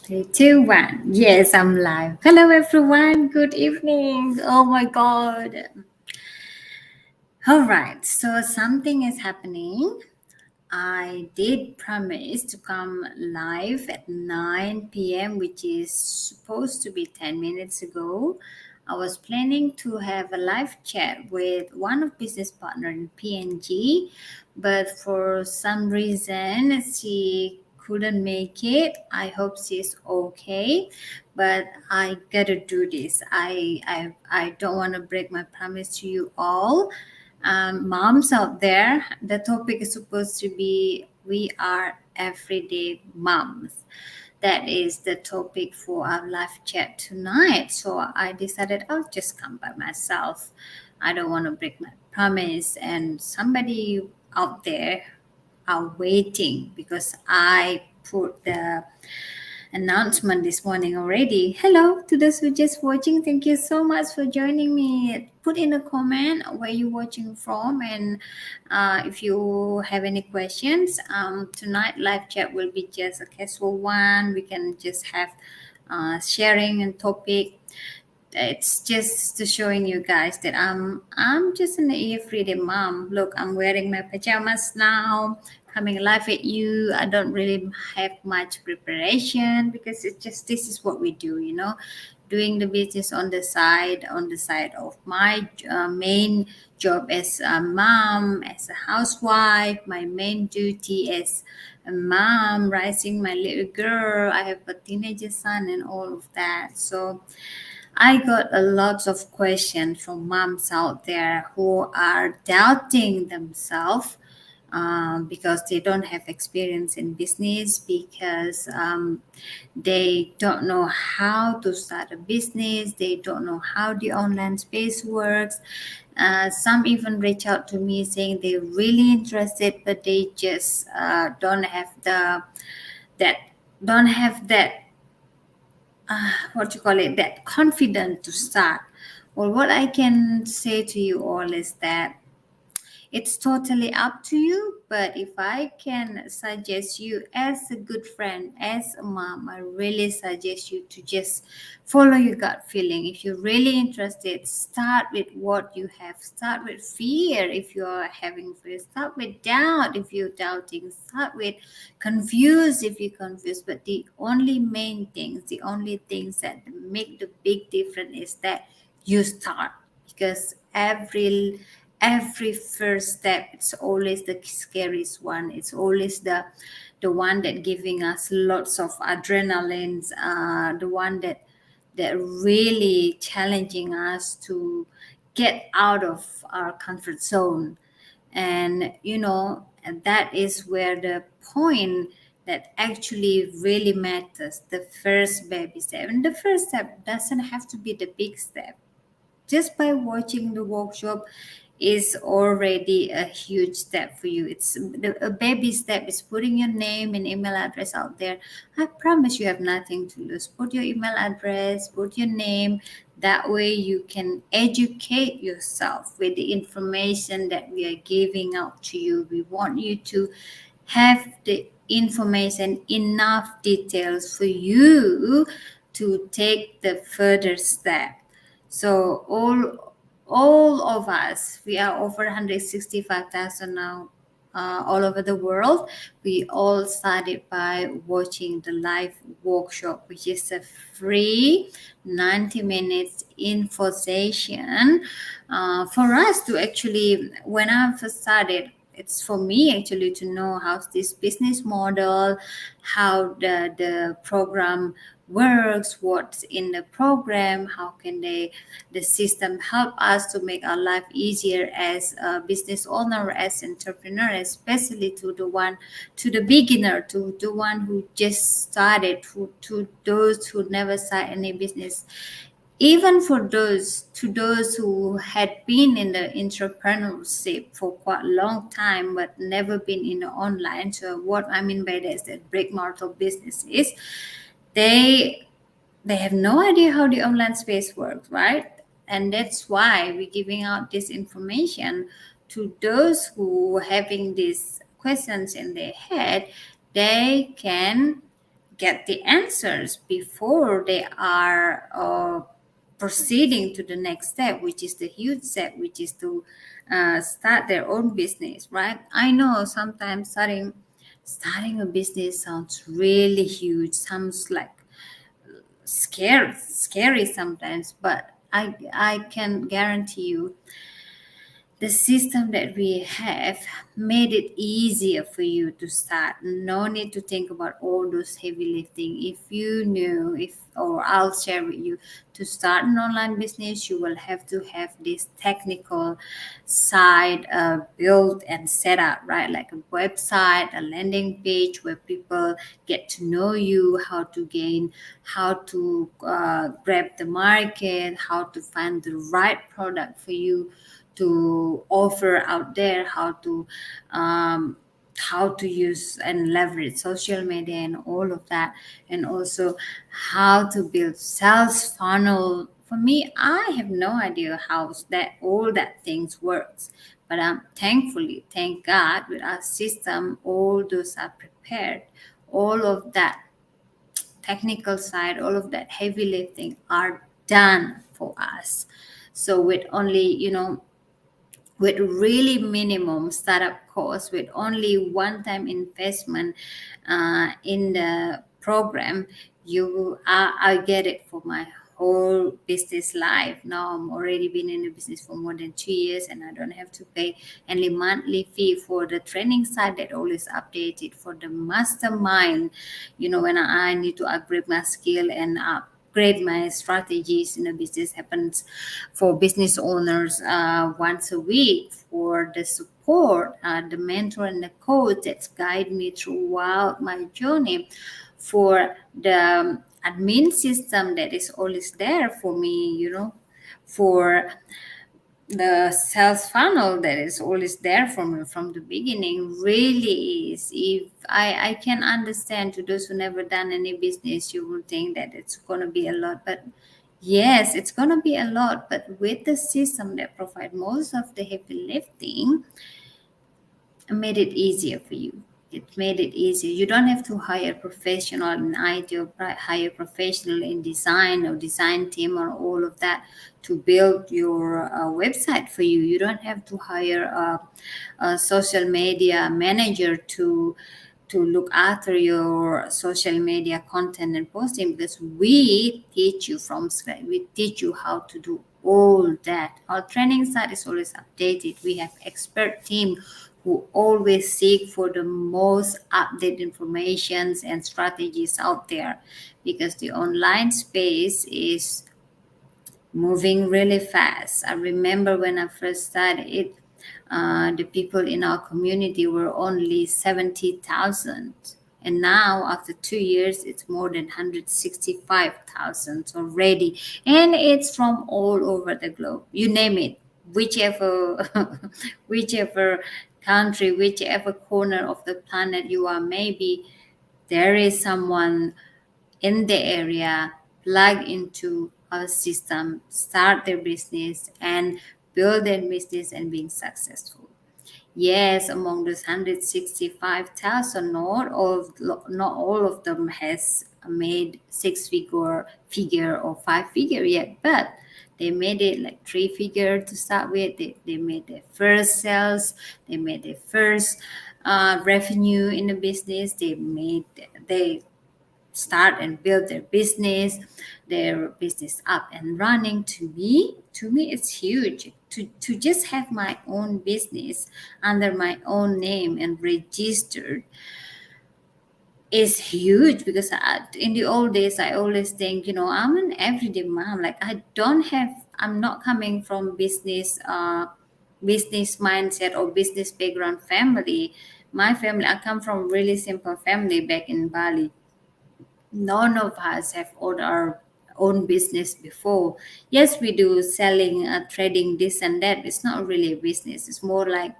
Three, two, one. Yes, I'm live. Hello, everyone. Good evening. Oh my God. All right. So something is happening. I did promise to come live at 9 p.m., which is supposed to be 10 minutes ago. I was planning to have a live chat with one of business partner in PNG, but for some reason she couldn't make it. I hope she's okay, but I gotta do this. I don't want to break my promise to you all. Moms out there, the topic is supposed to be we are everyday moms. That is the topic for our live chat tonight. So I decided I'll just come by myself. I don't want to break my promise, and somebody out there are waiting because I put the announcement this morning already. Hello to those who just watching. Thank you so much for joining me. Put in a comment where you're watching from, and if you have any questions. Tonight live chat will be just a casual one. We can just have sharing and topic. It's just to showing you guys that I'm just an everyday mom. Look, I'm wearing my pajamas now, coming live at you. I don't really have much preparation because it's just this is what we do, doing the business on the side of my main job as a mom, as a housewife, my main duty as a mom, raising my little girl. I have a teenager son and all of that. So I got a lot of questions from moms out there who are doubting themselves because they don't have experience in business, because they don't know how to start a business, they don't know how the online space works. Some even reach out to me saying they're really interested, but they just don't have that don't have that what you call it, that confident to start. Well, what I can say to you all is that it's totally up to you, but if I can suggest you as a good friend, as a mom, I really suggest you to just follow your gut feeling. If you're really interested, start with what you have. Start with fear if you are having fear. Start with doubt if you're doubting. Start with confused if you're confused. But the only main things, the only things that make the big difference is that you start, because every first step, it's always the scariest one. It's always the one that giving us lots of adrenaline, the one that really challenging us to get out of our comfort zone. And and that is where the point that actually really matters, the first baby step. And the first step doesn't have to be the big step. Just by watching the workshop is already a huge step for you. A baby step is putting your name and email address out there. I promise you have nothing to lose. Put your email address, put your name. That way you can educate yourself with the information that we are giving out to you. We want you to have the information, enough details for you to take the further step. So all of us, we are over 165,000 now, all over the world. We all started by watching the live workshop, which is a free 90 minutes info session for us to actually, when I first started, it's for me actually to know how's this business model, how the program works, what's in the program, how can the system help us to make our life easier as a business owner, as entrepreneur, especially to the beginner, to the one who just started, to those who never started any business, even for those who had been in the entrepreneurship for quite a long time but never been in the online. So what I mean by that is that brick mortar businesses, they they have no idea how the online space works, right? And that's why we're giving out this information to those who having these questions in their head. They can get the answers before they are proceeding to the next step, which is the huge step, which is to start their own business, right? I know sometimes starting a business sounds really huge, sounds like scary sometimes, but I can guarantee you the system that we have made it easier for you to start. No need to think about all those heavy lifting. If you knew, if or I'll share with you, to start an online business, you will have to have this technical side built and set up, right? Like a website, a landing page where people get to know you, how to grab the market, how to find the right product for you to offer out there, um, how to use and leverage social media and all of that, and also how to build sales funnel. For me, I have no idea how that all that things works, but thankfully, thank God, with our system, all those are prepared. All of that technical side, all of that heavy lifting are done for us. So with only, with really minimum startup cost, with only one-time investment in the program, I get it for my whole business life. Now I'm already been in the business for more than 2 years, and I don't have to pay any monthly fee for the training side that always updated, for the mastermind, when I need to upgrade my skill and upgrade my strategies in a business happens for business owners once a week, for the support, the mentor and the coach that guide me throughout my journey, for the admin system that is always there for me, for the sales funnel that is always there for me from the beginning. Really is, if I can understand, to those who never done any business, you will think that it's going to be a lot, but yes, it's going to be a lot, but with the system that provide most of the heavy lifting, made it easier for you. It made it easier. You don't have to hire professional in IT, or hire professional in design or design team or all of that to build your website for you. You don't have to hire a social media manager to look after your social media content and posting, because we teach you from scratch. We teach you how to do all that. Our training site is always updated. We have expert team who always seek for the most updated informations and strategies out there, because the online space is moving really fast. I remember when I first started it, the people in our community were only 70,000. And now, after 2 years, it's more than 165,000 already. And it's from all over the globe. You name it, whichever, whichever country, whichever corner of the planet you are, maybe there is someone in the area plug into our system, start their business, and build their business and being successful. Yes, among those 165,000, not all of them has made figure or five figure yet, but they made it like three figure to start with. They made their first sales, they made their first revenue in the business. They start and build their business up and running. To me it's huge to just have my own business under my own name and registered is huge, because in the old days I always think, I'm an everyday mom. Like, I'm not coming from business mindset or business background family. My family, I come from really simple family back in Bali. None of us have owned our own business before. Yes, we do selling, trading, this and that. It's not really a business. It's more like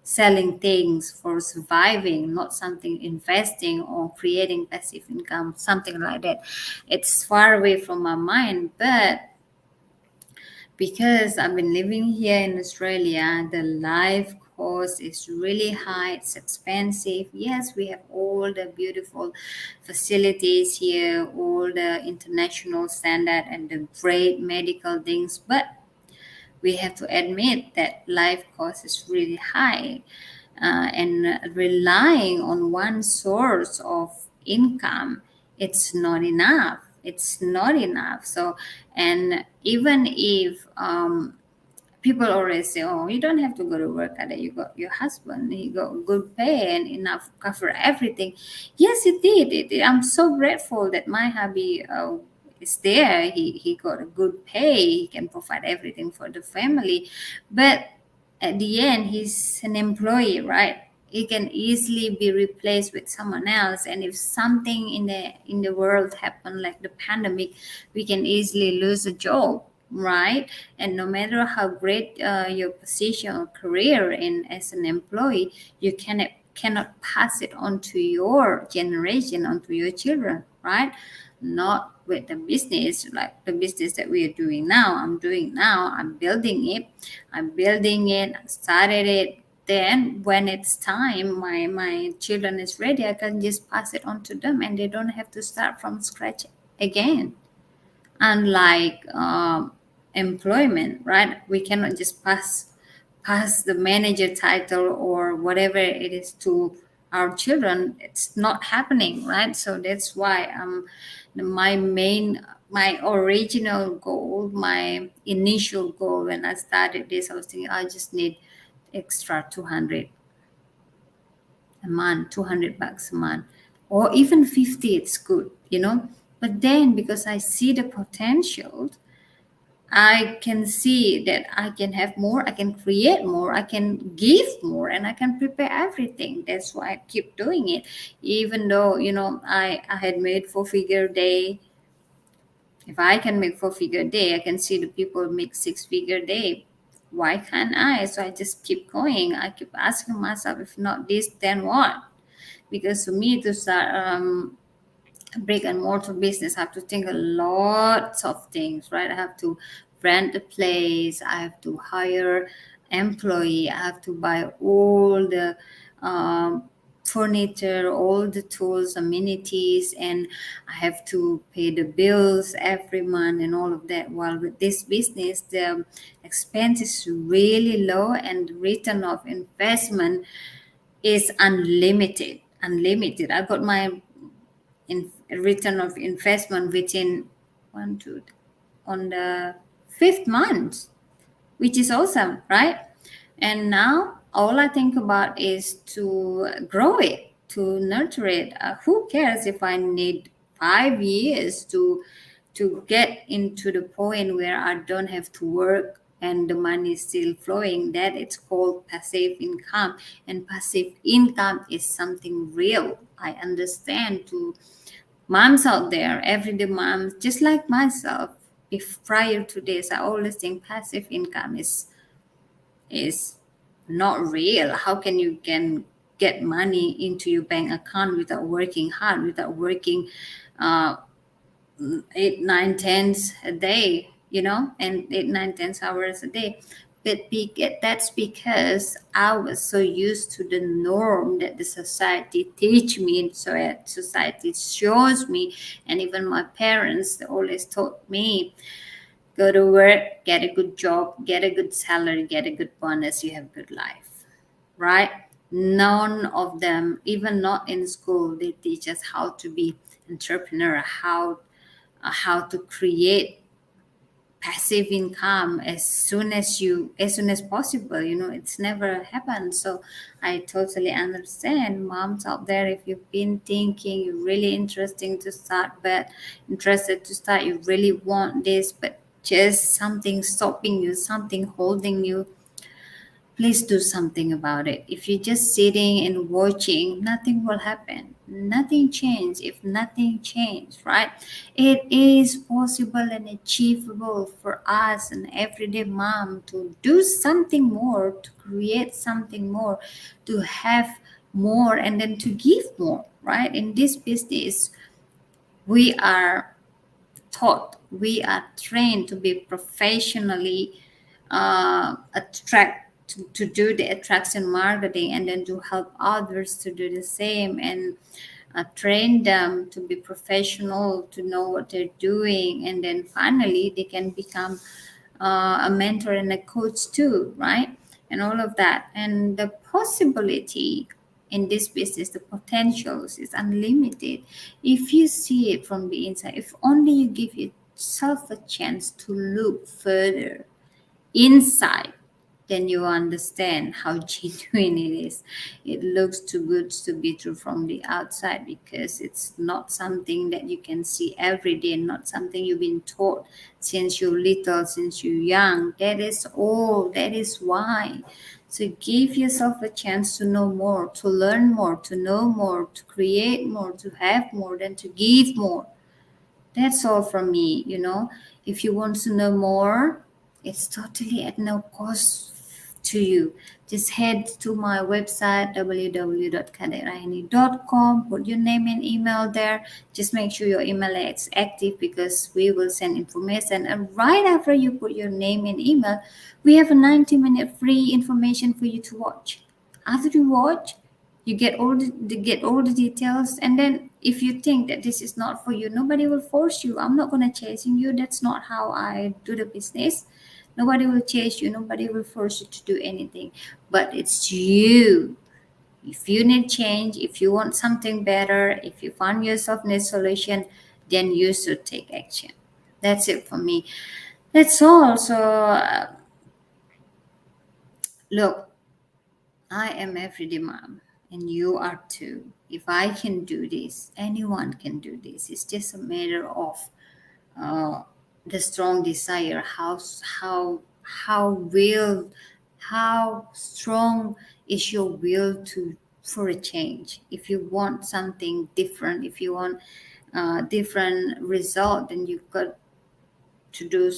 selling things for surviving, not something investing or creating passive income, something like that. It's far away from my mind, but because I've been living here in Australia, the life cost is really high, it's expensive. Yes, we have all the beautiful facilities here, all the international standard and the great medical things, but we have to admit that life cost is really high, and relying on one source of income, it's not enough. It's not enough. So, and even if people always say, "Oh, you don't have to go to work. Ada. You got your husband. He got good pay and enough cover everything." Yes, it did. I'm so grateful that my hubby is there. He got a good pay. He can provide everything for the family, but at the end, he's an employee, right? He can easily be replaced with someone else, and if something in the world happen like the pandemic, we can easily lose a job, right? And no matter how great your position or career in as an employee, you cannot pass it on to your generation, onto your children, right? Not with the business, like the business that we are doing now. I'm building it. I started it. Then when it's time, my children is ready, I can just pass it on to them, and they don't have to start from scratch again. Unlike employment, right? We cannot just pass the manager title or whatever it is to our children. It's not happening, right? So that's why my original goal, my initial goal when I started this, I was thinking I just need extra 200 a month, 200 bucks a month, or even 50, it's good, but then because I see the potential, I can see that I can have more, I can create more, I can give more, and I can prepare everything. That's why I keep doing it. Even though, I had made four-figure day. If I can make four-figure day, I can see the people make six-figure day. Why can't I? So I just keep going. I keep asking myself, if not this, then what? Because for me to start brick and mortar business, I have to think a lot of things, right? I have to rent a place, I have to hire employee, I have to buy all the furniture, all the tools, amenities, and I have to pay the bills every month and all of that. While with this business, the expense is really low and the return of investment is unlimited. Unlimited. I got my return of investment within one, two, on the fifth month, which is awesome, right? And now all I think about is to grow it, to nurture it. Who cares if I need 5 years to get into the point where I don't have to work and the money is still flowing? That it's called passive income, and passive income is something real. I understand to moms out there, everyday moms, just like myself. If prior to this, I always think passive income is not real. How can you can get money into your bank account without working hard, without working uh, eight, nine, tens a day, and eight, nine, 10 hours a day? But that's because I was so used to the norm that the society teach me, so that society shows me, and even my parents, they always taught me, go to work, get a good job, get a good salary, get a good bonus, you have a good life, right? None of them, even not in school, they teach us how to be entrepreneur, how to create passive income as soon as possible. It's never happened. So I totally understand moms out there. If you've been thinking you're really interested to start, you really want this, but just something stopping you, something holding you, please do something about it. If you're just sitting and watching, nothing will happen. Nothing changes if nothing changes, right? It is possible and achievable for us, an everyday mom, to do something more, to create something more, to have more, and then to give more, right? In this business, we are taught, we are trained to be professionally attract to do the attraction marketing, and then to help others to do the same, and train them to be professional, to know what they're doing, and then finally they can become a mentor and a coach too, right? And all of that. And the possibility in this business, the potentials is unlimited if you see it from the inside. If only you give yourself a chance to look further inside, then you understand how genuine it is. It looks too good to be true from the outside, because it's not something that you can see every day, not something you've been taught since you're little, since you're young. That is all. That is why. So give yourself a chance to know more, to learn more, to know more, to create more, to have more, than to give more. That's all from me. If you want to know more, it's totally at no cost to you. Just head to my website www.kadiraini.com, put your name and email there. Just make sure your email is active, because we will send information. And right after you put your name and email, we have a 90-minute free information for you to watch. After you watch, you get all the details, and then if you think that this is not for you, nobody will force you. I'm not going to chasing you. That's not how I do the business. Nobody will chase you, nobody will force you to do anything, but it's you. If you need change, if you want something better, if you find yourself in a solution, then you should take action. That's it for me. That's all. So look, I am everyday mom, and you are too. If I can do this, anyone can do this. It's just a matter of uh, the strong desire. How strong is your will to for a change? If you want something different, if you want different result, then you've got to do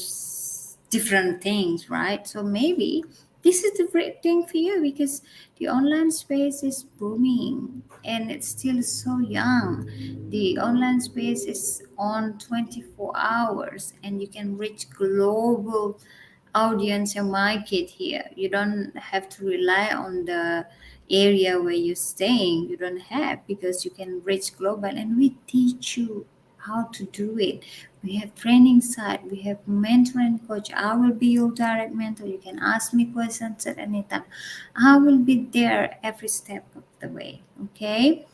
different things, right? So maybe this is the great thing for you, because the online space is booming and it's still so young. The online space is on 24 hours, and you can reach global audience and market here. You don't have to rely on the area where you're staying. You don't have, because you can reach global, and we teach you how to do it. We have training site, we have mentor and coach. I will be your direct mentor. You can ask me questions at any time. I will be there every step of the way. Okay.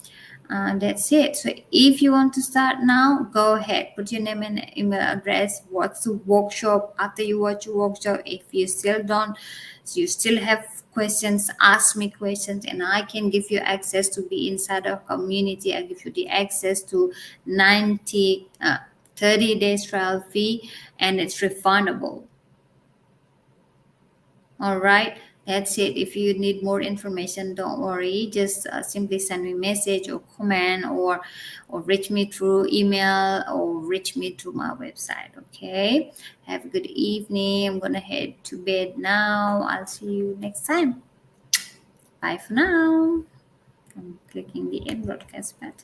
That's it. So if you want to start now, go ahead. Put your name and email address. What's the workshop? After you watch your workshop, if you still don't, so you still have questions, ask me questions, and I can give you access to be inside our community. I give you the access to 30 days trial fee, and it's refundable. All right, that's it. If you need more information, don't worry. Just simply send me a message or comment, or reach me through email, or reach me through my website. Okay. Have a good evening. I'm gonna head to bed now. I'll see you next time. Bye for now. I'm clicking the end broadcast button.